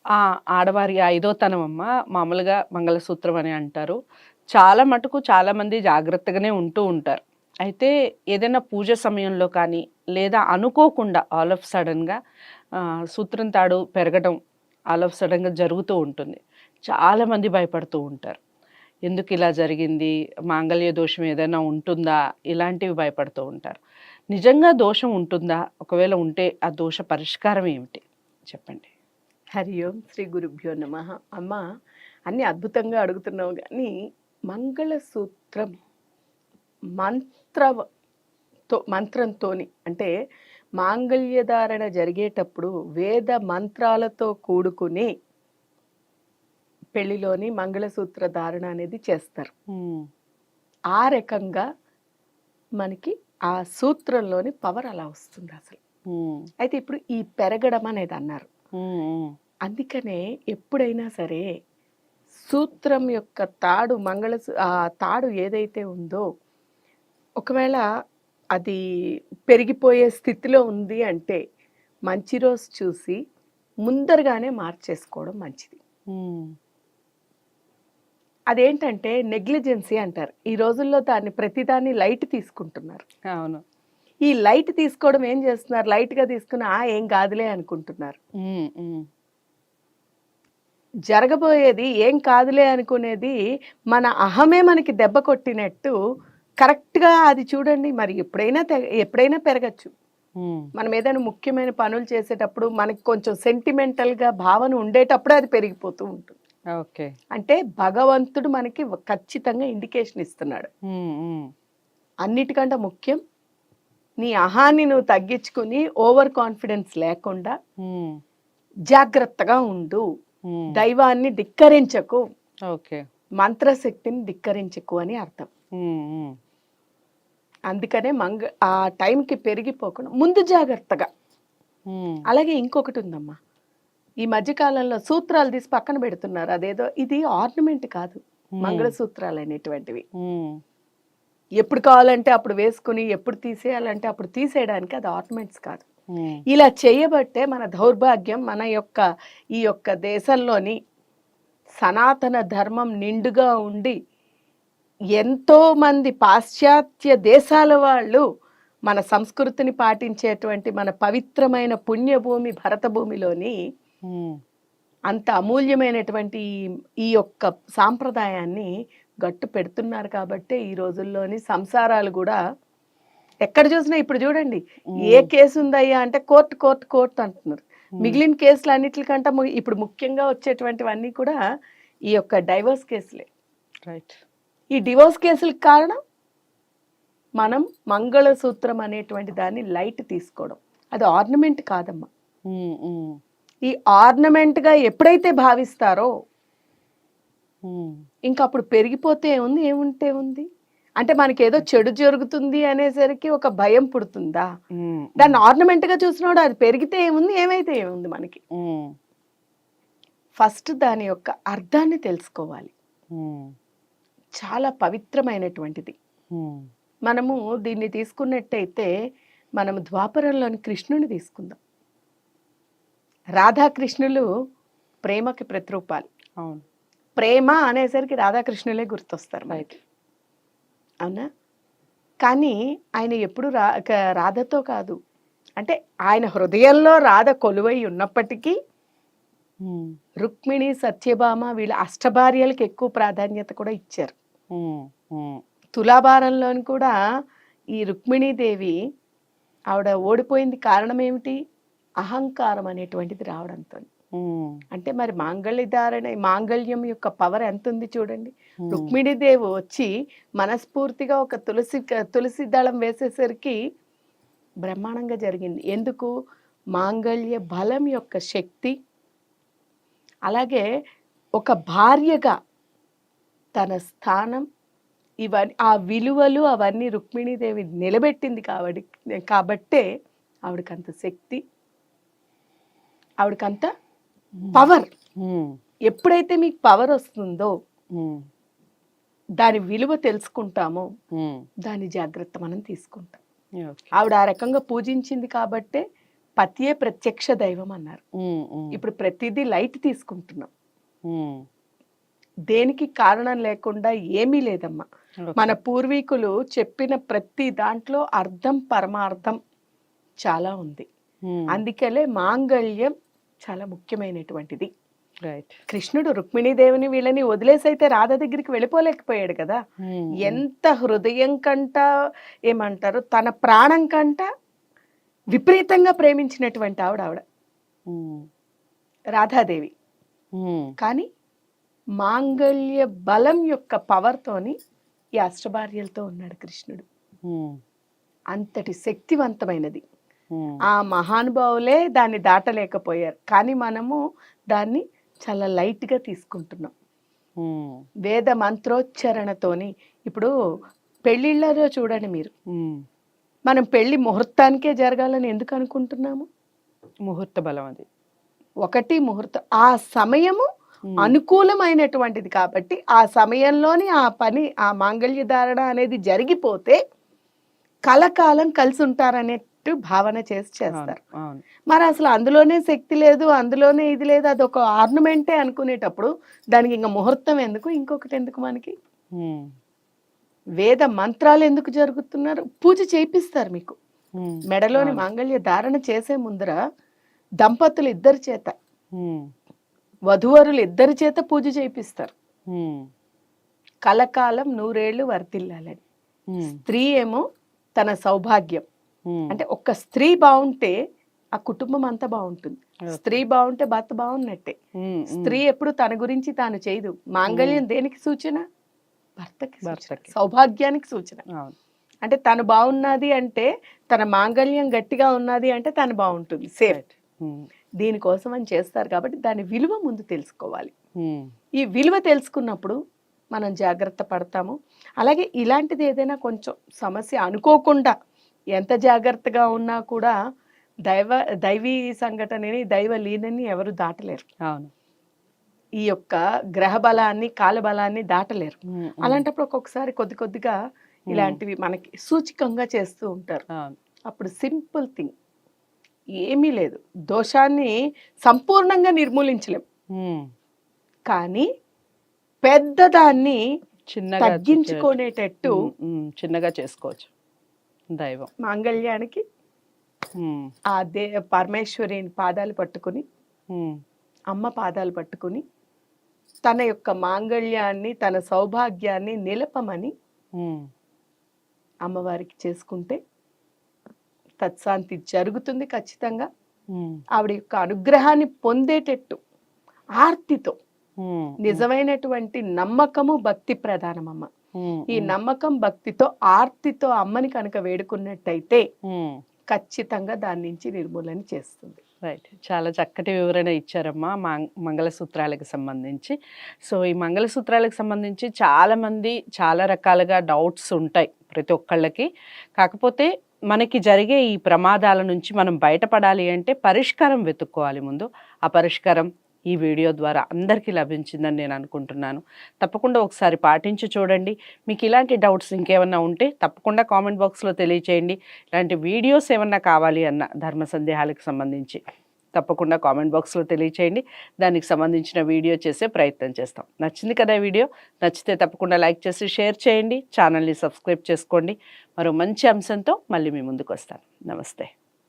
ఆ! ఆడవారి ఐదోతనం అమ్మ. మామూలుగా మంగళసూత్రం అని అంటారు. చాలా మటుకు చాలామంది జాగ్రత్తగానే ఉంటూ ఉంటారు. అయితే ఏదైనా పూజ సమయంలో కానీ, లేదా అనుకోకుండా ఆల్ ఆఫ్ సడెన్‌గా సూత్రం తాడు పెరగడం ఆల్ ఆఫ్ సడెన్‌గా జరుగుతూ ఉంటుంది. చాలామంది భయపడుతూ ఉంటారు. ఎందుకిలా జరిగింది? మాంగళ్య దోషం ఏదైనా ఉంటుందా? ఇలాంటివి భయపడుతూ ఉంటారు. నిజంగా దోషం ఉంటుందా? ఒకవేళ ఉంటే ఆ దోష పరిష్కారం ఏమిటి? చెప్పండి. హరి ఓం శ్రీ గురుభ్యో నమ. అమ్మ, అన్ని అద్భుతంగా అడుగుతున్నావు కానీ మంగళసూత్రం మంత్రంతోని అంటే మాంగళ్యధారణ జరిగేటప్పుడు వేద మంత్రాలతో కూడుకుని పెళ్లిలోని మంగళసూత్ర ధారణ అనేది చేస్తారు. హ్మ్. ఆ రకంగా మనకి ఆ సూత్రంలోని పవర్ అలా వస్తుంది అసలు. హ్మ్. అయితే ఇప్పుడు ఈ పెరగడం అనేది అన్నారు. హ్మ్. హ్మ్. అందుకనే ఎప్పుడైనా సరే సూత్రం యొక్క తాడు ఆ తాడు ఏదైతే ఉందో ఒకవేళ అది పెరిగిపోయే స్థితిలో ఉంది అంటే మంచి రోజు చూసి ముందరగానే మార్చేసుకోవడం మంచిది. హ్మ్. అదేంటంటే నెగ్లిజెన్సీ అంటారు. ఈ రోజుల్లో ప్రతిదాన్ని లైట్ తీసుకుంటున్నారు. అవును. ఈ లైట్ తీసుకోవడం ఏం చేస్తున్నారు? లైట్‌గా తీసుకుని ఏం కాదులే అనుకుంటున్నారు. హ్మ్. హ్మ్. జరగబోయేది ఏం కాదులే అనుకునేది మన అహమే మనకి దెబ్బ కొట్టినట్టు కరెక్ట్‌గా అది చూడండి. మరి ఎప్పుడైనా పెరగచ్చు. హ్మ్. మనం ఏదైనా ముఖ్యమైన పనులు చేసేటప్పుడు మనకి కొంచెం సెంటిమెంటల్‌గా భావన ఉండేటప్పుడే అది పెరిగిపోతూ ఉంటుంది. ఓకే. అంటే భగవంతుడు మనకి ఖచ్చితంగా ఇండికేషన్ ఇస్తున్నాడు. హ్మ్. హ్మ్. అన్నిటికంటే ముఖ్యం నీ అహాన్ని నువ్వు తగ్గించుకొని ఓవర్ కాన్ఫిడెన్స్ లేకుండా హ్మ్. జాగ్రత్తగా ఉండు. హ్మ్. దైవాన్ని ధిక్కరించకు. ఓకే. మంత్రశక్తిని ధిక్కరించకు అని అర్థం. హ్మ్. హ్మ్. అందుకనే ఆ టైంకి పెరిగిపోకుండా ముందు జాగ్రత్తగా. హ్మ్. అలాగే ఇంకొకటి ఉందమ్మా. ఈ మధ్య కాలంలో సూత్రాలు తీసి పక్కన పెడుతున్నారు. ఇది ఆర్నమెంట్ కాదు. హ్మ్. మంగళసూత్రాలు అనేటువంటివి. హ్మ్. ఎప్పుడు కావాలంటే అప్పుడు వేసుకుని, ఎప్పుడు తీసేయాలంటే అప్పుడు తీసేయడానికి అది ఆర్నమెంట్స్ కాదు. హ్మ్. ఇలా చేయబట్టే మన దౌర్భాగ్యం ఈ యొక్క దేశంలోని సనాతన ధర్మం నిండుగా ఉండి ఎంతో మంది పాశ్చాత్య దేశాల వాళ్ళు మన సంస్కృతిని పాటించేటువంటి మన పవిత్రమైన పుణ్యభూమి భరత భూమిలోని హ్మ్. అంత అమూల్యమైనటువంటి ఈ యొక్క సాంప్రదాయాన్ని గట్టు పెడుతున్నారు కాబట్టే ఈ రోజుల్లోని సంసారాలు కూడా ఎక్కడ చూసినా ఇప్పుడు చూడండి ఏ హ్మ్. కేసు ఉందయ్యా అంటే కోర్టు అంటున్నారు. హ్మ్. మిగిలిన కేసులు అన్నిటికంటే ఇప్పుడు ముఖ్యంగా వచ్చేటువంటివన్నీ కూడా ఈ యొక్క డైవర్స్ కేసులే. రైట్. ఈ డివోర్స్ కేసులకు కారణం మనం మంగళసూత్రం అనేటువంటి దాన్ని లైట్ తీసుకోవడం. అది ఆర్నమెంట్ కాదమ్మా. హ్మ్. హ్మ్. ఈ ఆర్నమెంట్‌గా ఎప్పుడైతే భావిస్తారో హ్మ్. ఇంక అప్పుడు పెరిగిపోతే ఏముంది? ఏముంటే ఉంది? అంటే మనకేదో చెడు జరుగుతుంది అనేసరికి ఒక భయం పుడుతుందా? హ్మ్. దాన్ని ఆర్నమెంట్‌గా చూసినోడు అది పెరిగితే ఏముంది? ఏమైతే ఏముంది మనకి? హ్మ్. ఫస్ట్ దాని యొక్క అర్థాన్ని తెలుసుకోవాలి. హ్మ్. చాలా పవిత్రమైనటువంటిది. హ్మ్. మనము దీన్ని తీసుకున్నట్టయితే మనము ద్వాపరంలోని కృష్ణుని తీసుకుందాం. రాధాకృష్ణులు ప్రేమకి ప్రతిరూపాలు. అవును. ప్రేమ అనేసరికి రాధాకృష్ణులే గుర్తొస్తారు రైట్. మనకి. అవునా? కానీ ఆయన ఎప్పుడు రాధతో కాదు. అంటే ఆయన హృదయంలో రాధ కొలువై ఉన్నప్పటికీ హ్మ్. రుక్మిణి, సత్యభామ వీళ్ళ అష్టభార్యలకు ఎక్కువ ప్రాధాన్యత కూడా ఇచ్చారు. హ్మ్. హ్మ్. తులాభారంలోని కూడా ఈ రుక్మిణీదేవి ఆవిడ ఓడిపోయింది కారణం ఏమిటి? అహంకారం అనేటువంటిది రావడంతో. హ్మ్. అంటే మరి మాంగళ్యం యొక్క పవర్ ఎంతుంది చూడండి. హ్మ్. రుక్మిణీదేవి వచ్చి మనస్ఫూర్తిగా ఒక తులసి దళం వేసేసరికి బ్రహ్మాండంగా జరిగింది. ఎందుకు? మాంగళ్య బలం యొక్క శక్తి, అలాగే ఒక భార్యగా తన స్థానం, ఆ విలువలు అవన్నీ రుక్మిణీదేవి నిలబెట్టింది కాబట్టే ఆవిడకంత శక్తి, ఆవిడకంత పవర్. హ్మ్. ఎప్పుడైతే మీకు పవర్ వస్తుందో హ్మ్. దాని విలువ తెలుసుకుంటామో హ్మ్. దాని జాగ్రత్త మనం తీసుకుంటాం. ఓకే. ఆవిడ ఆ రకంగా పూజించింది కాబట్టే పతియే ప్రత్యక్ష దైవం అన్నారు. ఇప్పుడు ప్రతిదీ లైట్ తీసుకుంటున్నాం. దేనికి కారణం లేకుండా ఏమీ లేదమ్మా. మన పూర్వీకులు చెప్పిన ప్రతి దాంట్లో అర్థం పరమార్థం చాలా ఉంది. అందుకనే మాంగళ్యం చాలా ముఖ్యమైనటువంటిది. కృష్ణుడు రుక్మిణీదేవిని వీళ్ళని వదిలేసి అయితే రాధ దగ్గరికి వెళ్ళిపోలేకపోయాడు కదా. ఎంత హృదయం కంట ఏమంటారు తన ప్రాణం కంట విపరీతంగా ప్రేమించినటువంటి ఆవిడ రాధాదేవి. కానీ మాంగళ్య బలం యొక్క పవర్తోని ఈ అష్టభార్యలతో ఉన్నాడు కృష్ణుడు. అంతటి శక్తివంతమైనది. ఆ మహానుభావులే దాన్ని దాటలేకపోయారు. కానీ మనము దాన్ని చాలా లైట్గా తీసుకుంటున్నాం. వేద మంత్రోచ్చరణతోని ఇప్పుడు పెళ్ళిళ్ళలో చూడండి మీరు, మనం పెళ్లి ముహూర్తానికే జరగాలని ఎందుకు అనుకుంటున్నాము? ముహూర్త బలం అది. ఒకటి ముహూర్తం, ఆ సమయము అనుకూలమైనటువంటిది కాబట్టి ఆ సమయంలోని ఆ పని, ఆ మాంగళ్య ధారణ అనేది జరిగిపోతే కలకాలం కలిసి ఉంటారనేట్టు భావన చేస్తారు. మరి అసలు అందులోనే శక్తి లేదు, అందులోనే ఇది లేదు, అది ఒక ఆర్నమెంటే అనుకునేటప్పుడు దానికి ఇంకా ముహూర్తం ఎందుకు, ఇంకొకటి ఎందుకు? మనకి వేద మంత్రాలు ఎందుకు జరుగుతున్నారు? పూజ చేయిస్తారు మీకు. మెడలోని మాంగళ్య ధారణ చేసే ముందర దంపతులు ఇద్దరి చేత, వధువరులు ఇద్దరి చేత పూజ చేయిస్తారు. కలకాలం 100 ఏళ్ళు వర్తిల్లాలని. స్త్రీ ఏమో తన సౌభాగ్యం, అంటే ఒక్క స్త్రీ బాగుంటే ఆ కుటుంబం అంతా బాగుంటుంది. స్త్రీ బాగుంటే భర్త బాగున్నట్టే. స్త్రీ ఎప్పుడు తన గురించి తాను చేయదు. మాంగళ్యం దేనికి సూచన? భర్తకి, సౌభాగ్యానికి సూచన. అంటే తను బాగున్నది అంటే, తన మాంగళ్యం గట్టిగా ఉన్నది అంటే తను బాగుంటుంది, సేఫ్. దీనికోసం అని చేస్తారు కాబట్టి దాని విలువ ముందు తెలుసుకోవాలి. ఈ విలువ తెలుసుకున్నప్పుడు మనం జాగ్రత్త పడతాము. అలాగే ఇలాంటిది ఏదైనా కొంచెం సమస్య అనుకోకుండా ఎంత జాగ్రత్తగా ఉన్నా కూడా దైవీ సంఘటనని, దైవ లీనని ఎవరు దాటలేరు. ఈ యొక్క గ్రహ బలాన్ని, కాల బలాన్ని దాటలేరు. అలాంటప్పుడు ఒక్కొక్కసారి కొద్ది కొద్దిగా ఇలాంటివి మనకి సూచికంగా చేస్తూ ఉంటారు. అప్పుడు సింపుల్ థింగ్, ఏమీ లేదు. దోషాన్ని సంపూర్ణంగా నిర్మూలించలేం, కానీ పెద్దదాన్ని తగ్గించుకునేటట్టు చిన్నగా చేసుకోవచ్చు. దైవం మాంగళ్యానికి ఆ పరమేశ్వరి పాదాలు పట్టుకుని, అమ్మ పాదాలు పట్టుకుని తన యొక్క మాంగళ్యాన్ని, తన సౌభాగ్యాన్ని నిలపమని అమ్మవారికి చేసుకుంటే తత్శాంతి జరుగుతుంది ఖచ్చితంగా. ఆవిడ యొక్క అనుగ్రహాన్ని పొందేటట్టు ఆర్తితో, నిజమైనటువంటి నమ్మకము భక్తి ప్రధానమమ్మ. ఈ నమ్మకం భక్తితో ఆర్తితో అమ్మని కనుక వేడుకున్నట్టయితే ఖచ్చితంగా దాని నుంచి నిర్మూలన చేస్తుంది. రైట్, చాలా చక్కటి వివరణ ఇచ్చారమ్మా మంగళసూత్రాలకు సంబంధించి. సో ఈ మంగళసూత్రాలకు సంబంధించి చాలామంది చాలా రకాలుగా డౌట్స్ ఉంటాయి ప్రతి ఒక్కళ్ళకి. కాకపోతే మనకి జరిగే ఈ ప్రమాదాల నుంచి మనం బయటపడాలి అంటే పరిష్కారం వెతుక్కోవాలి ముందు. ఆ పరిష్కారం ఈ వీడియో ద్వారా అందరికీ లభించిందని నేను అనుకుంటున్నాను. తప్పకుండా ఒకసారి పాటించి చూడండి. మీకు ఇలాంటి డౌట్స్ ఇంకేమన్నా ఉంటే తప్పకుండా కామెంట్ బాక్స్లో తెలియచేయండి. ఇలాంటి వీడియోస్ ఏమన్నా కావాలి అన్న ధర్మ సందేహాలకు సంబంధించి తప్పకుండా కామెంట్ బాక్స్లో తెలియచేయండి. దానికి సంబంధించిన వీడియో చేసే ప్రయత్నం చేస్తాం. నచ్చింది కదా వీడియో? నచ్చితే తప్పకుండా లైక్ చేసి షేర్ చేయండి. ఛానల్ని సబ్స్క్రైబ్ చేసుకోండి. మరో మంచి అంశంతో మళ్ళీ మీ ముందుకు వస్తాను. నమస్తే.